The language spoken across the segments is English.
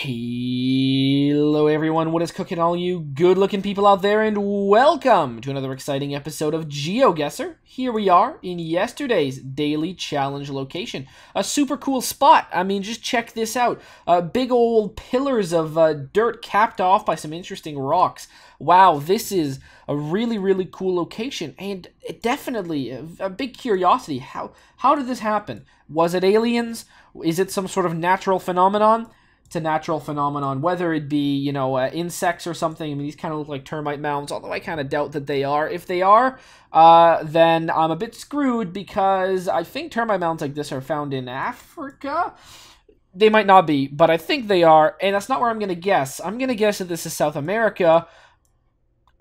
Hello everyone, what is cooking all you good-looking people out there, and welcome to another exciting episode of GeoGuessr. Here we are in yesterday's daily challenge location. A super cool spot. I mean, just check this out. Big old pillars of dirt capped off by some interesting rocks. Wow, this is a really cool location, and definitely a big curiosity. How did this happen? Was it aliens? Is it some sort of natural phenomenon? It's a natural phenomenon, whether it be, you know, insects or something. I mean, these kind of look like termite mounds, although I kind of doubt that they are. If they are, then I'm a bit screwed, because I think termite mounds like this are found in Africa. They might not be, but I think they are, and that's not where I'm going to guess. I'm going to guess that this is South America,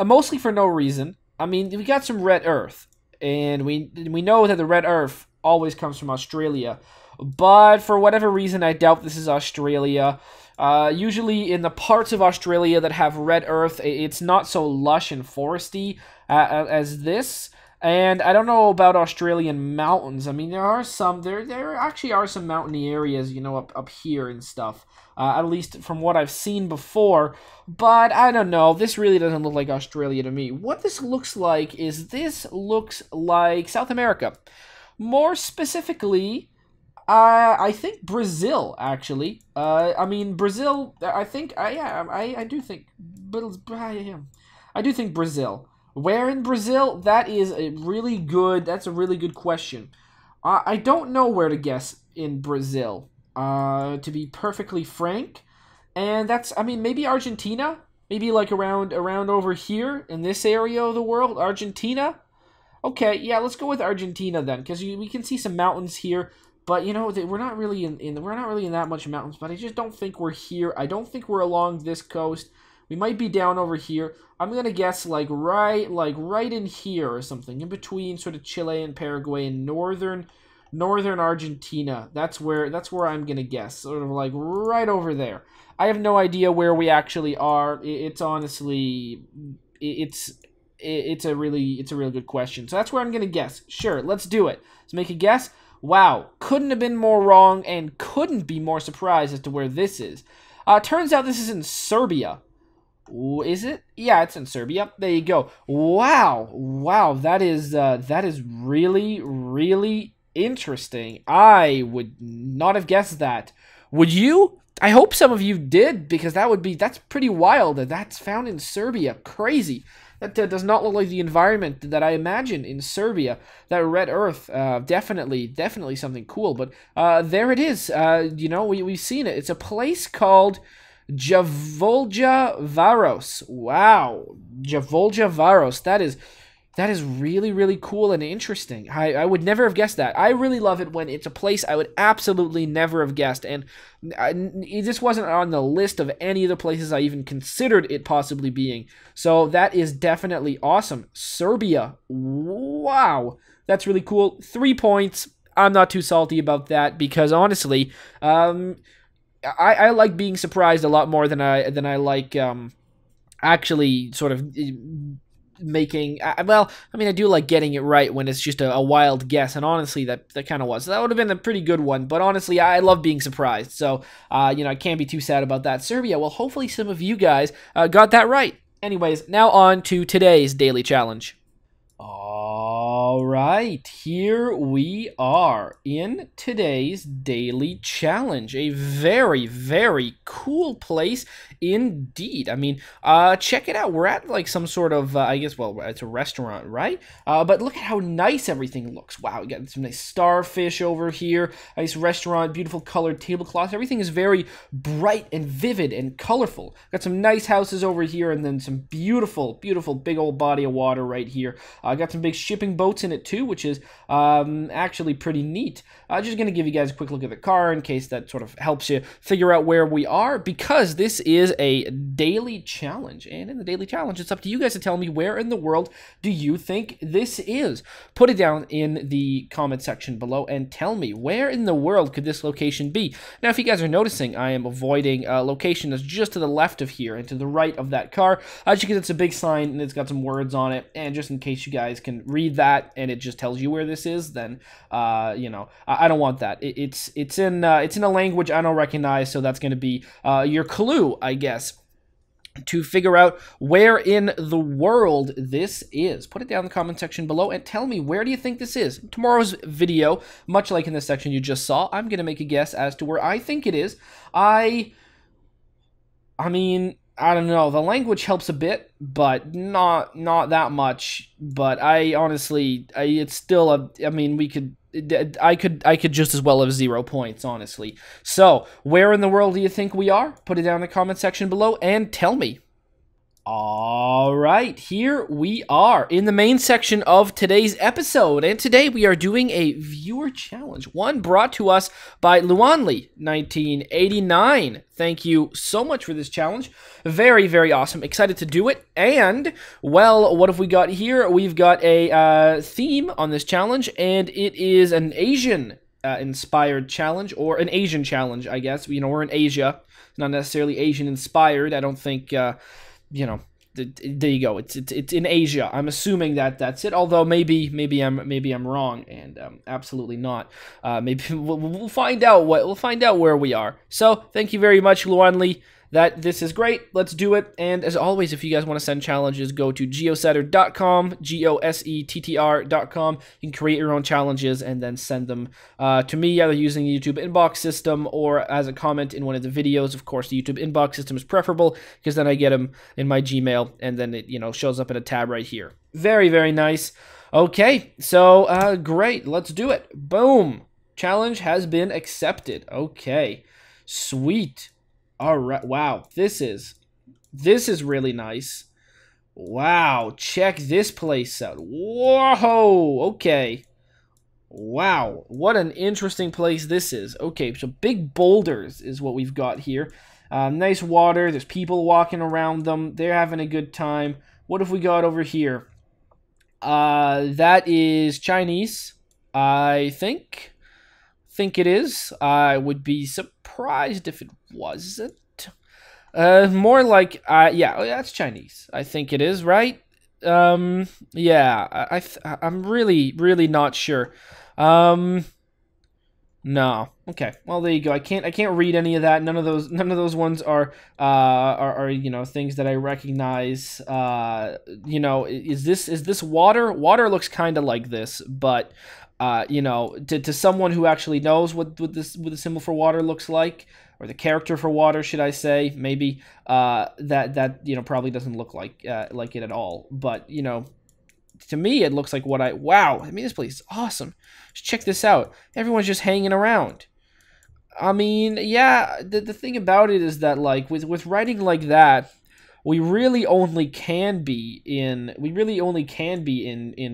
mostly for no reason. I mean, we got some red earth, and we know that the red earth always comes from Australia. But for whatever reason, I doubt this is Australia. Usually in the parts of Australia that have red earth, it's not so lush and foresty as this. And I don't know about Australian mountains. I mean, there actually are some mountainy areas, you know, up here and stuff. At least from what I've seen before. But I don't know. This really doesn't look like Australia to me. What this looks like is South America. More specifically, I think Brazil, actually. I mean, Brazil, I do think Brazil. Where in Brazil? That's a really good question. I don't know where to guess in Brazil, to be perfectly frank. And I mean, maybe Argentina? Maybe like around over here in this area of the world? Argentina? Okay, yeah, let's go with Argentina then, because we can see some mountains here. But, you know, we're not really in that much mountains, but I just don't think we're here. I don't think we're along this coast. We might be down over here. I'm going to guess like right in here or something, in between sort of Chile and Paraguay and northern Argentina. That's where I'm going to guess, sort of like right over there. I have no idea where we actually are. It's honestly it's a really good question. So that's where I'm going to guess. Sure, let's do it. Let's make a guess. Wow, couldn't have been more wrong and couldn't be more surprised as to where this is. Turns out this is in Serbia. Is it? Yeah, it's in Serbia. There you go. Wow, that is really interesting. I would not have guessed that. Would you? I hope some of you did, because that's pretty wild that that's found in Serbia. Crazy. That does not look like the environment that I imagine in Serbia. That red earth, definitely something cool. But there it is. You know, we've seen it. It's a place called Javolja Varos. Wow, Javolja Varos. That is really cool and interesting. I would never have guessed that. I really love it when it's a place I would absolutely never have guessed, and this wasn't on the list of any of the places I even considered it possibly being. So that is definitely awesome. Serbia. Wow. That's really cool. 3 points. I'm not too salty about that, because honestly, I like being surprised a lot more than I like actually sort of making, well, I mean, I do like getting it right when it's just a wild guess, and honestly, that kind of was. So that would have been a pretty good one, but honestly, I love being surprised, so, you know, I can't be too sad about that. Serbia, well, hopefully some of you guys got that right. Anyways, now on to today's daily challenge. All right, here we are in today's daily challenge. A very cool place indeed. I mean, check it out. We're at like some sort of, I guess, well, it's a restaurant, right? But look at how nice everything looks. Wow, we got some nice starfish over here. Nice restaurant, beautiful colored tablecloths. Everything is very bright and vivid and colorful. Got some nice houses over here, and then some beautiful big old body of water right here. Got some big shipping boats in it too, which is actually pretty neat. Just going to give you guys a quick look at the car in case that sort of helps you figure out where we are, because this is a daily challenge, and in the daily challenge, it's up to you guys to tell me where in the world do you think this is. Put it down in the comment section below and tell me, where in the world could this location be? Now, if you guys are noticing, I am avoiding a location that's just to the left of here and to the right of that car, just because it's a big sign and it's got some words on it, and just in case you guys can read that, and it just tells you where this is, then you know, I don't want that. It's in a language I don't recognize, so that's going to be your clue, I guess, to figure out where in the world this is. Put it down in the comment section below and tell me, where do you think this is? In tomorrow's video, much like in this section you just saw, I'm going to make a guess as to where I think it is. I mean, I don't know. The language helps a bit, but not that much. But I honestly, it's still I mean, I could just as well have 0 points, honestly. So, where in the world do you think we are? Put it down in the comment section below and tell me. All right, here we are in the main section of today's episode, and today we are doing a viewer challenge, one brought to us by Luanli 1989. Thank you so much for this challenge. Very, very awesome. Excited to do it. And, well, what have we got here? We've got a theme on this challenge, and it is an Asian inspired challenge, or an Asian challenge, I guess. You know, we're in Asia, not necessarily Asian inspired. I don't think you know, there you go. It's in Asia. I'm assuming that's it. Although maybe I'm wrong, and absolutely not. Maybe we'll find out where we are. So thank you very much, Luanli. This is great. Let's do it. And as always, if you guys want to send challenges, go to geosetter.com, GeoSettr.com. You can create your own challenges and then send them to me, either using the YouTube inbox system or as a comment in one of the videos. Of course, the YouTube inbox system is preferable because then I get them in my Gmail and then it, you know, shows up in a tab right here. Very, very nice. Okay, so great. Let's do it. Boom. Challenge has been accepted. Okay, sweet. All right, wow, this is really nice. Wow, check this place out. Whoa, okay. Wow, what an interesting place this is. Okay, so big boulders is what we've got here. Nice water, there's people walking around them. They're having a good time. What have we got over here? That is Chinese, I think it is. I would be surprised if it wasn't. More like, yeah, that's Chinese. I think it is, right? Yeah, I'm really not sure. No. Okay. Well, there you go. I can't read any of that. None of those ones are you know, things that I recognize. You know, is this water? Water looks kind of like this, but you know, to someone who actually knows what the symbol for water looks like, or the character for water, should I say, maybe that you know, probably doesn't look like it at all. But you know, to me, it looks like wow. I mean, this place is awesome. Just check this out. Everyone's just hanging around. I mean, yeah. The thing about it is that, like, with writing like that, we really only can be in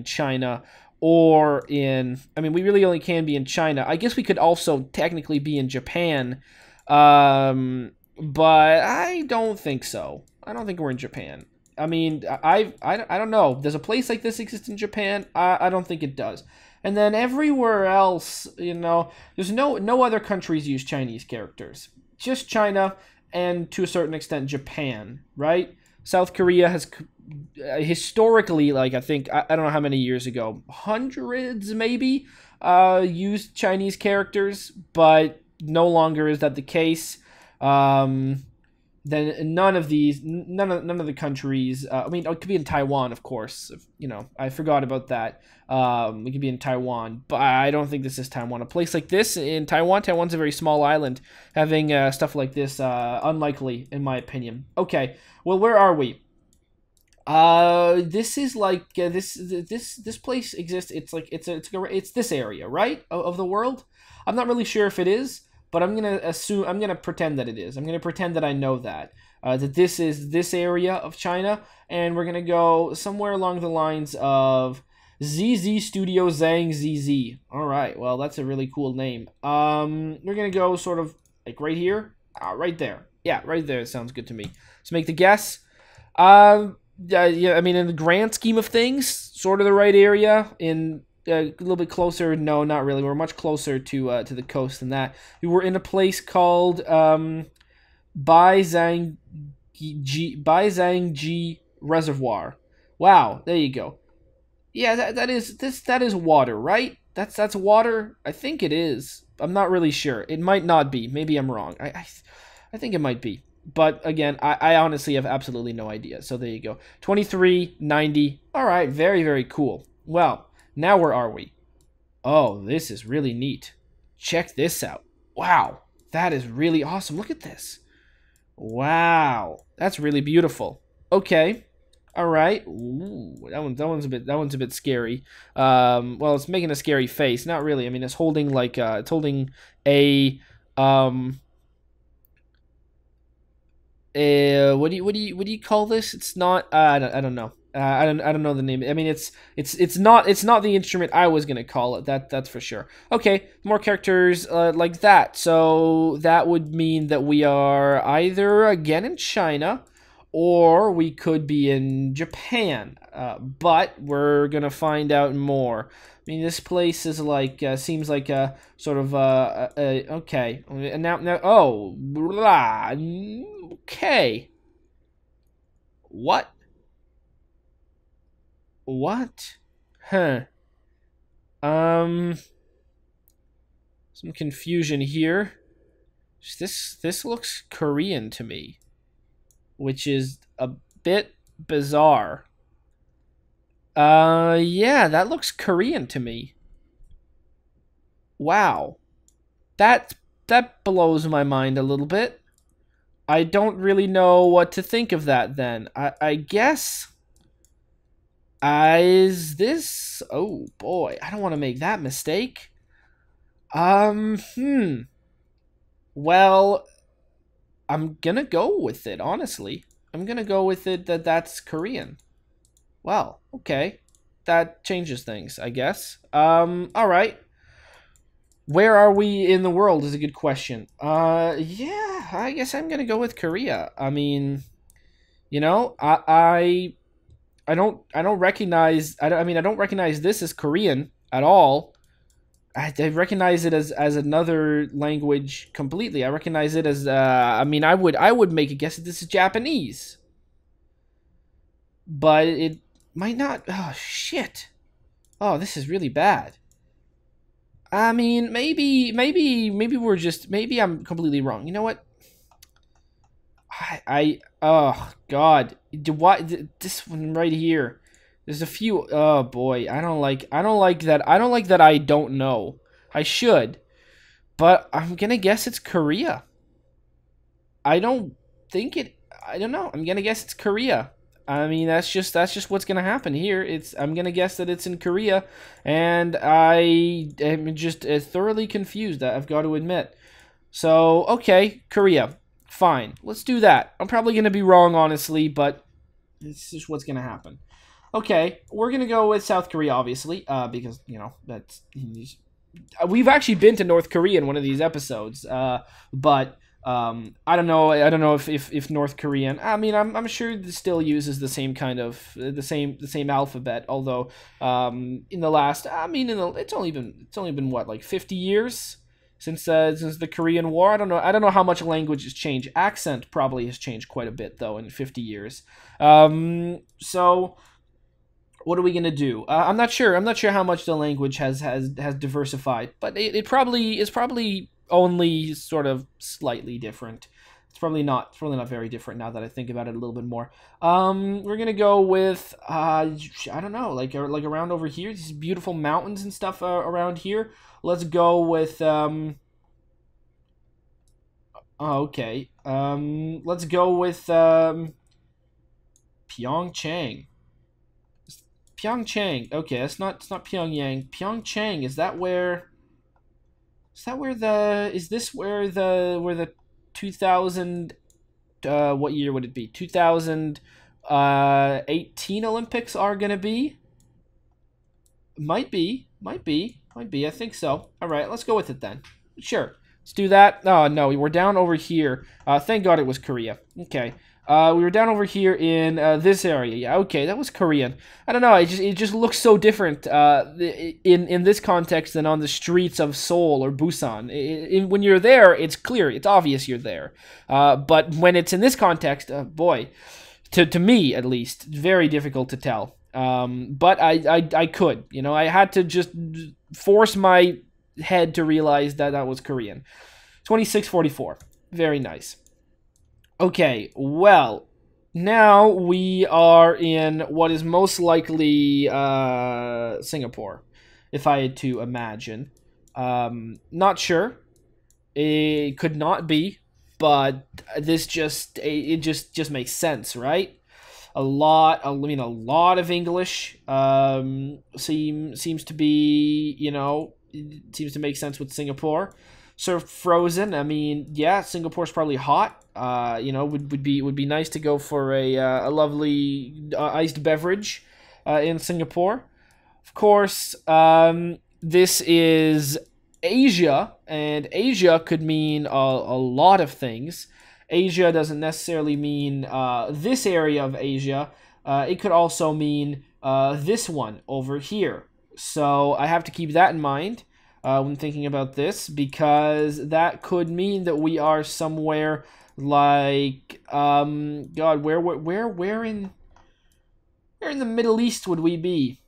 China. Or in, I mean, we really only can be in China. I guess we could also technically be in Japan, but I don't think so. I don't think we're in Japan. I mean, I don't know. Does a place like this exist in Japan? I don't think it does. And then everywhere else, you know, there's no other countries use Chinese characters. Just China and, to a certain extent, Japan, right? South Korea has historically, like, I think, I don't know how many years ago, hundreds maybe, used Chinese characters, but no longer is that the case. Then none of the countries, I mean, it could be in Taiwan, of course, you know, I forgot about that. It could be in Taiwan, but I don't think this is Taiwan. A place like this in Taiwan's a very small island. Having stuff like this, unlikely, in my opinion. Okay, well, where are we? This is like this place exists. It's like it's this area, right, of the world. I'm not really sure if it is, but I'm gonna pretend that it is. I'm gonna pretend that I know that this is this area of China, and we're gonna go somewhere along the lines of ZZ Studio Zhang ZZ. All right, well, that's a really cool name. We're gonna go sort of like right here, right there. Yeah, right there. Sounds good to me. Let's make the guess. Yeah, I mean, in the grand scheme of things, sort of the right area. In a little bit closer, no, not really. We're much closer to the coast than that. We were in a place called Baizhangji Reservoir. Wow, there you go. Yeah, that is water, right? That's water. I think it is. I'm not really sure. It might not be. Maybe I'm wrong. I think it might be. But again, I honestly have absolutely no idea. So there you go. 2390. All right, very, very cool. Well, now where are we? Oh, this is really neat. Check this out. Wow, that is really awesome. Look at this. Wow, that's really beautiful. Okay, all right. Ooh, that one's a bit scary. Well, it's making a scary face. Not really. I mean, it's holding like it's holding a um what do you call this? It's not. I don't know. I don't know the name. I mean, it's not the instrument I was gonna call it. That's for sure. Okay, more characters like that. So that would mean that we are either again in China, or we could be in Japan. But we're gonna find out more. I mean, this place is like seems like a sort of okay. And now oh blah, okay. What? What? Huh. Um, some confusion here. This looks Korean to me, which is a bit bizarre. Yeah, that looks Korean to me. Wow. That blows my mind a little bit. I don't really know what to think of that then. I guess is this? Oh boy, I don't want to make that mistake. Hmm. Well, I'm gonna go with it, honestly. I'm gonna go with it that's Korean. Well, okay. That changes things, I guess. All right. Where are we in the world is a good question. Yeah, I guess I'm gonna go with Korea. I mean, you know, I don't recognize I mean I don't recognize this as Korean at all. I recognize it as another language completely. I recognize it as I mean I would make a guess that this is Japanese. But it might not. Oh shit. Oh, this is really bad. I mean, maybe we're just maybe I'm completely wrong. You know what? Oh god, what this one right here? There's a few. Oh boy, I don't like that. I don't like that. I don't know. I should, but I'm gonna guess it's Korea. I don't think it. I don't know. I'm gonna guess it's Korea. I mean, that's just what's gonna happen here. I'm gonna guess that it's in Korea, and I am just thoroughly confused. I've got to admit. So okay, Korea. Fine, let's do that. I'm probably going to be wrong, honestly, but it's just what's going to happen. Okay, we're going to go with South Korea, obviously, because, you know, we've actually been to North Korea in one of these episodes, but I don't know. I don't know if North Korean. I mean, I'm sure it still uses the same kind of the same alphabet. Although in the last, I mean, it's only been what, like 50 years since the Korean War. I don't know how much language has changed. Accent probably has changed quite a bit though in 50 years. So what are we gonna do? I'm not sure. I'm not sure how much the language has diversified, but it probably is probably only sort of slightly different. It's probably not very different now that I think about it a little bit more. We're gonna go with I don't know, like around over here, these beautiful mountains and stuff around here. Let's go with okay. Let's go with Pyeongchang. Pyeongchang. Okay, it's not Pyongyang. Pyeongchang. Is this where the 2000 what year would it be? 2018 Olympics are gonna be? Might be. I think so. All right, let's go with it then. Sure. Let's do that. Oh no, we're down over here. Thank God it was Korea. Okay. We were down over here in this area. Yeah, okay, that was Korean. I don't know. It just looks so different in this context than on the streets of Seoul or Busan. When you're there, it's clear. It's obvious you're there. But when it's in this context, boy, to me at least, very difficult to tell. But I could, you know, I had to just force my head to realize that that was Korean. 2644. Very nice. Okay, well, now we are in what is most likely Singapore, if I had to imagine. Not sure. It could not be, but this just makes sense, right? A lot of English seems to be, you know, it seems to make sense with Singapore. So frozen, I mean, yeah, Singapore's probably hot. You know, would be nice to go for a lovely iced beverage in Singapore. Of course, this is Asia, and Asia could mean a lot of things. Asia doesn't necessarily mean this area of Asia. It could also mean this one over here. So I have to keep that in mind when thinking about this, because that could mean that we are somewhere like God, where in the Middle East would we be?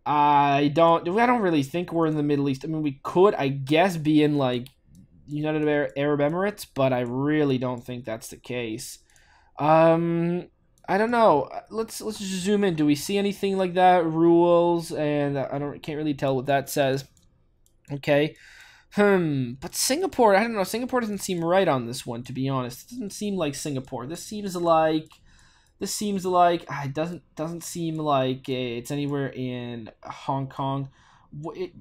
I don't really think we're in the Middle East. I mean, we could, I guess, be in like United Arab Emirates, but I really don't think that's the case. I don't know. Let's just zoom in. Do we see anything like that? Rules, and can't really tell what that says. Okay. But Singapore, I don't know. Singapore doesn't seem right on this one, to be honest. It doesn't seem like Singapore. It doesn't seem like it's anywhere in Hong Kong.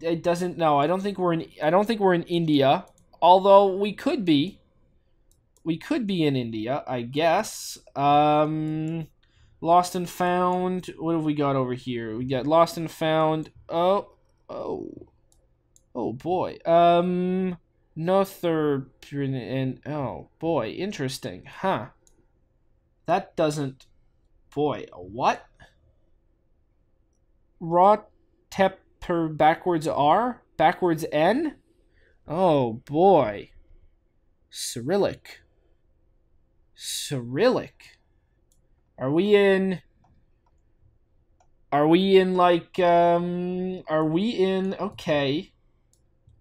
It doesn't. No, I don't think we're in India. Although we could be. We could be in India, I guess. Lost and found. What have we got over here? We got lost and found. Oh boy. No third and oh boy, interesting, huh? That doesn't. Boy, what? Raw tepper backwards R? Backwards N? Oh boy. Cyrillic. Are we in okay.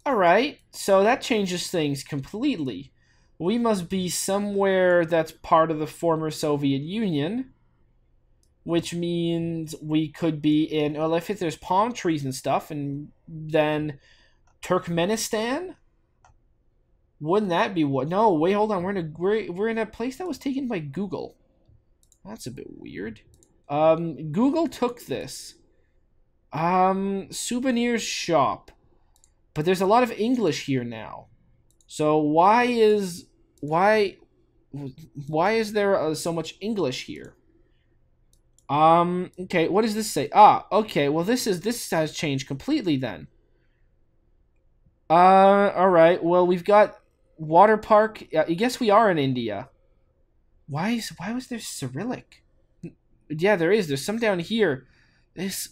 Alright, so that changes things completely. We must be somewhere that's part of the former Soviet Union, which means we could be in, well, if there's palm trees and stuff, and then Turkmenistan? Wouldn't that be what? No, wait, hold on. We're in a place that was taken by Google. That's a bit weird. Google took this. Souvenirs shop. But there's a lot of English here now. So why is there so much English here? Okay, what does this say? Ah, okay. Well, this has changed completely then. All right. Well, we've got water park. I guess we are in India. Why was there Cyrillic? Yeah, there is. There's some down here.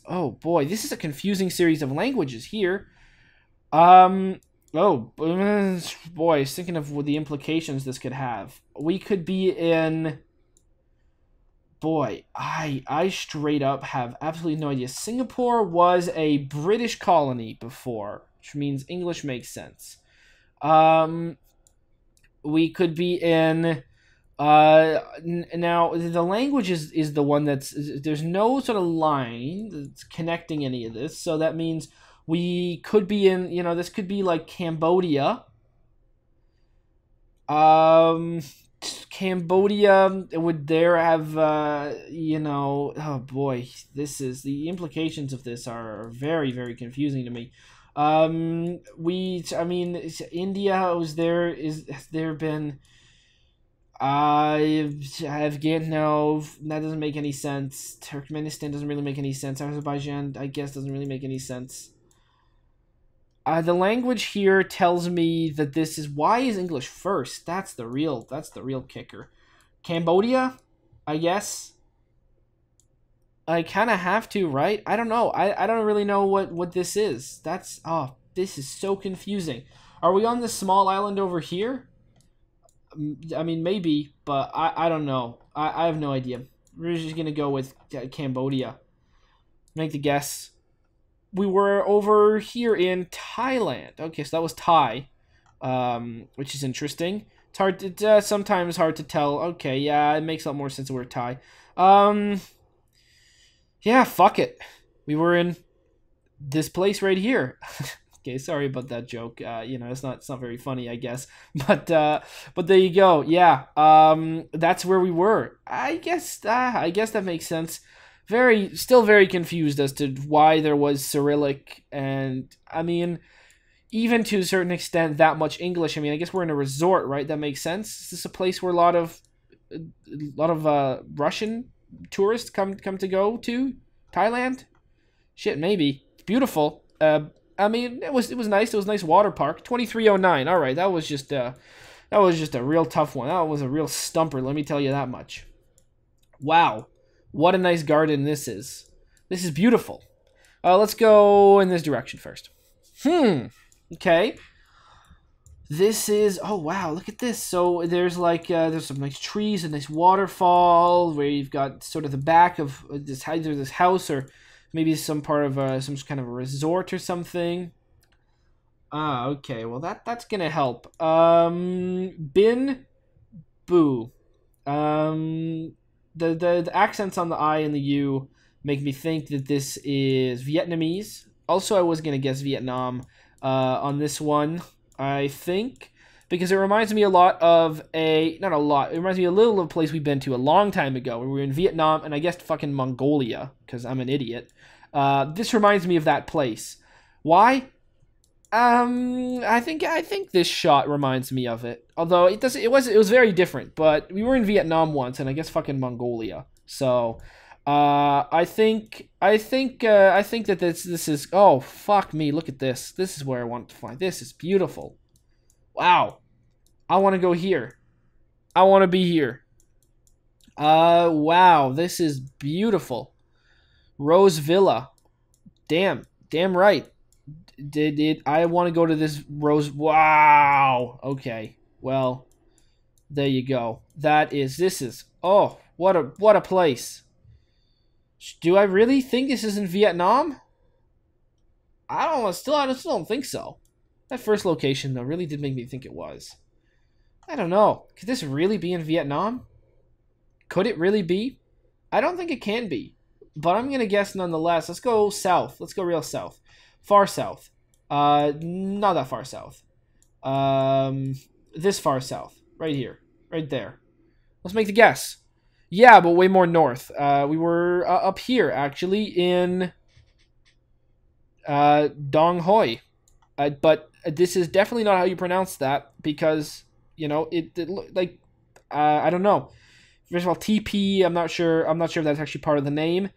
Oh boy, this is a confusing series of languages here. Oh boy, I was thinking of what the implications this could have. We could be in. Boy, I straight up have absolutely no idea. Singapore was a British colony before, which means English makes sense. We could be in. Now the language is the one there's no sort of line that's connecting any of this, so that means we could be in, you know, this could be like Cambodia. Cambodia would there have you know, oh boy, the implications of this are very, very confusing to me. I mean, India has there been Afghan, no, that doesn't make any sense. Turkmenistan doesn't really make any sense. Azerbaijan, I guess, doesn't really make any sense. The language here tells me that this is, why is English first? That's the real kicker. Cambodia, I guess. I kind of have to, right? I don't know. I don't really know what this is. This is so confusing. Are we on this small island over here? I mean, maybe, but I don't know. I have no idea. We're just going to go with Cambodia. Make the guess. We were over here in Thailand. Okay, so that was Thai, which is interesting. It's hard to sometimes hard to tell. Okay, yeah, it makes a lot more sense that we're Thai. Yeah, fuck it. We were in this place right here. Okay, sorry about that joke. You know, it's not very funny, I guess. But there you go. Yeah. That's where we were. I guess that makes sense. Still very confused as to why there was Cyrillic, and I mean, even to a certain extent, that much English. I mean, I guess we're in a resort, right? That makes sense. Is this a place where a lot of Russian tourists come to go to? Thailand? Shit, maybe. It's beautiful. I mean, it was nice. It was a nice water park. 2309. All right, that was just a real tough one. That was a real stumper. Let me tell you that much. Wow, what a nice garden this is. This is beautiful. Let's go in this direction first. Okay. This is, oh wow, look at this. So there's like there's some nice trees, a nice waterfall where you've got sort of the back of either this house or maybe some part of some kind of a resort or something. Ah, okay. Well, that's gonna help. Bin Boo. The accents on the I and the U make me think that this is Vietnamese. Also, I was gonna guess Vietnam on this one, I think, because it reminds me a lot of not a lot. It reminds me a little of a place we've been to a long time ago, where we were in Vietnam, and I guessed fucking Mongolia because I'm an idiot. This reminds me of that place. Why? I think this shot reminds me of it. Although it doesn't. It was very different. But we were in Vietnam once, and I guess fucking Mongolia. So, I think that this is. Oh fuck me! Look at this. This is where I want to find. This is beautiful. Wow. I want to go here. I want to be here. Wow. This is beautiful. Rose Villa. Damn right. I want to go to this Rose? Wow. Okay. Well, there you go. This is. Oh, what a place. Do I really think this is in Vietnam? I still don't think so. That first location though really did make me think it was. I don't know. Could this really be in Vietnam? Could it really be? I don't think it can be. But I'm going to guess nonetheless. Let's go south. Let's go real south. Far south. Not that far south. This far south. Right here. Right there. Let's make the guess. Yeah, but way more north. We were up here, actually, in Dong Hoi. But this is definitely not how you pronounce that, because, you know, it like, I don't know. First of all, TP, I'm not sure if that's actually part of the name.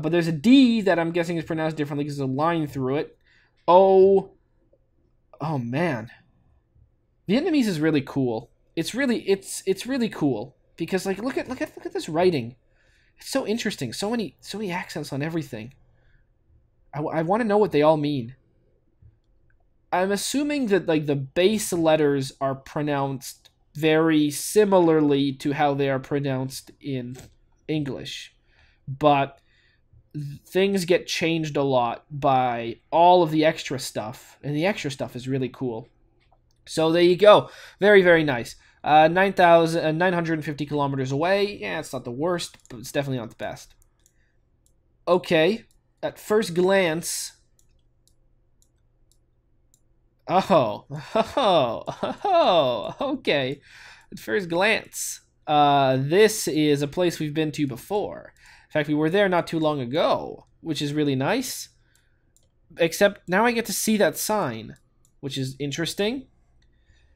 But there's a D that I'm guessing is pronounced differently because there's a line through it. Oh man. Vietnamese is really cool. It's really cool because like look at this writing. It's so interesting. So many accents on everything. I want to know what they all mean. I'm assuming that like the base letters are pronounced very similarly to how they are pronounced in English. But things get changed a lot by all of the extra stuff, and the extra stuff is really cool. So there you go. Very, very nice. 9,950 kilometers away. Yeah, it's not the worst, but it's definitely not the best. Okay, at first glance... okay. At first glance, this is a place we've been to before. In fact, we were there not too long ago, which is really nice. Except now I get to see that sign, which is interesting.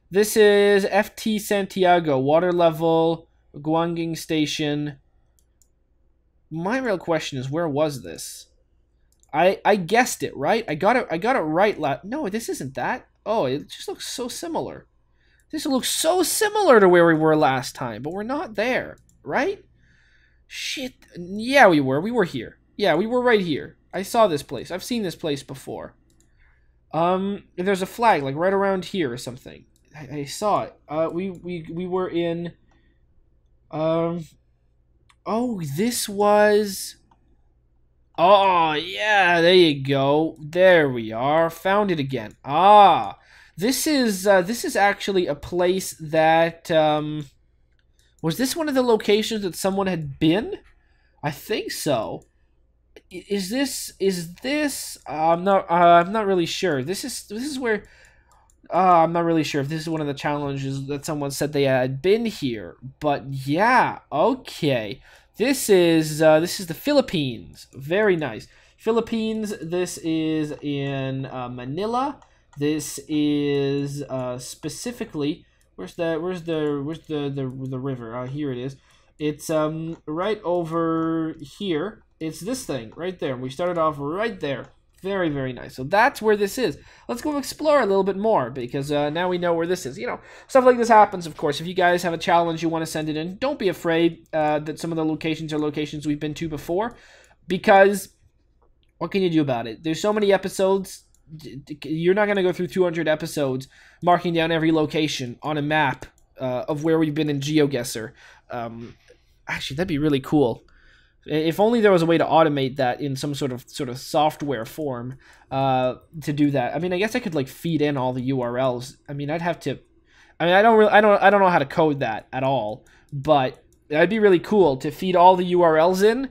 This is FT Santiago, water level, Guanging Station. My real question is, where was this? I guessed it, right? I got it right. No, this isn't that. Oh, it just looks so similar. This looks so similar to where we were last time, but we're not there, right? Shit. Yeah, we were. We were here. Yeah, we were right here. I saw this place. I've seen this place before. There's a flag, like, right around here or something. I saw it. We were in... Oh, this was... Oh, yeah, there you go. There we are. Found it again. Ah, this is actually a place that, was this one of the locations that someone had been? I think so. Is this, I'm not really sure. This is where, I'm not really sure if this is one of the challenges that someone said they had been here, but yeah, okay. This is the Philippines. Very nice. Philippines. This is in Manila. This is specifically where's the river? Here it is. It's right over here. It's this thing right there. We started off right there. Very, very nice. So that's where this is. Let's go explore a little bit more because now we know where this is. You know, stuff like this happens, of course. If you guys have a challenge you want to send it in, don't be afraid that some of the locations are locations we've been to before, because what can you do about it? There's so many episodes. You're not going to go through 200 episodes marking down every location on a map of where we've been in GeoGuessr. Actually, that'd be really cool. If only there was a way to automate that in some sort of software form to do that. I mean, I guess I could like feed in all the URLs. I mean, I'd have to. I mean, I don't know how to code that at all. But that'd be really cool to feed all the URLs in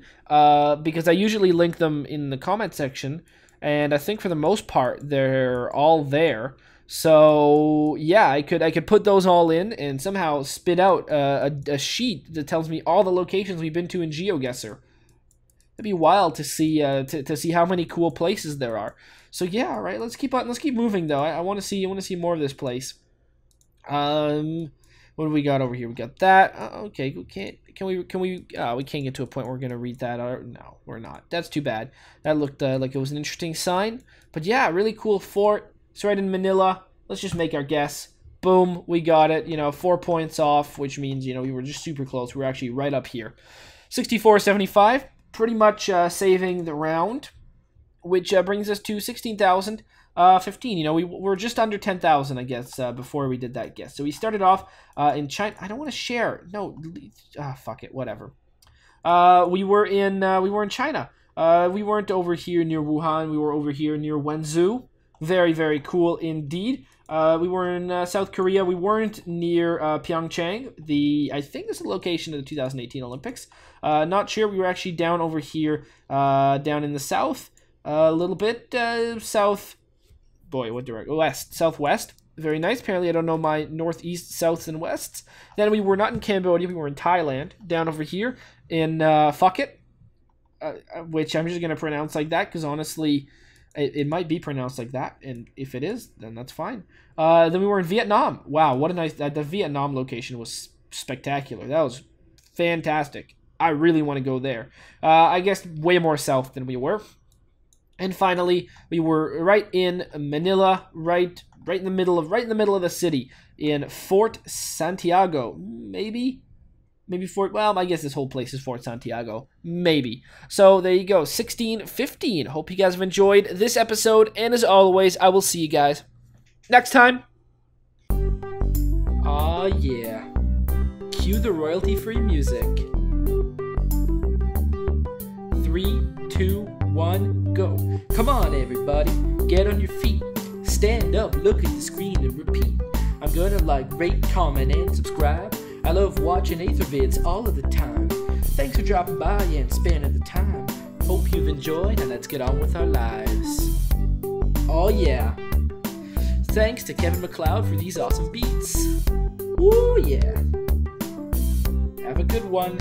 because I usually link them in the comment section, and I think for the most part they're all there. So yeah, I could put those all in and somehow spit out a sheet that tells me all the locations we've been to in GeoGuessr. It'd be wild to see to see how many cool places there are. So yeah, all right, let's keep moving though. I want to see more of this place. What do we got over here? We got that. Okay, we can't get to a point where we're gonna read that. No, we're not. That's too bad. That looked like it was an interesting sign. But yeah, really cool fort. It's right in Manila. Let's just make our guess. Boom, we got it. You know, 4 points off, which means, you know, we were just super close. We were actually right up here. 64.75, pretty much saving the round, which brings us to 16,015. You know, we were just under 10,000, I guess, before we did that guess. So we started off in China. I don't want to share. No, fuck it, whatever. We were in China. We weren't over here near Wuhan. We were over here near Wenzhou. Very, very cool indeed. We were in South Korea. We weren't near Pyeongchang. I think this is the location of the 2018 Olympics. Not sure. We were actually down over here, down in the south, a little bit south. Boy, what direction? West, southwest. Very nice. Apparently, I don't know my northeast, souths, and wests. Then we were not in Cambodia. We were in Thailand. Down over here in Phuket, which I'm just gonna pronounce like that because honestly. It might be pronounced like that, and if it is, then that's fine. Then we were in Vietnam. Wow, what a nice... the Vietnam location was spectacular. That was fantastic. I really want to go there. I guess way more south than we were. And finally, we were right in Manila, right in the middle of the city, in Fort Santiago. Maybe Fort, well, I guess this whole place is Fort Santiago. Maybe. So there you go, 16-15. Hope you guys have enjoyed this episode, and as always, I will see you guys next time. Aw, yeah. Cue the royalty-free music. 3, 2, 1, go. Come on, everybody. Get on your feet. Stand up, look at the screen, and repeat. I'm gonna like, rate, comment, and subscribe. I love watching Ather vids all of the time. Thanks for dropping by and spending the time. Hope you've enjoyed, and let's get on with our lives. Oh yeah. Thanks to Kevin MacLeod for these awesome beats. Woo yeah. Have a good one.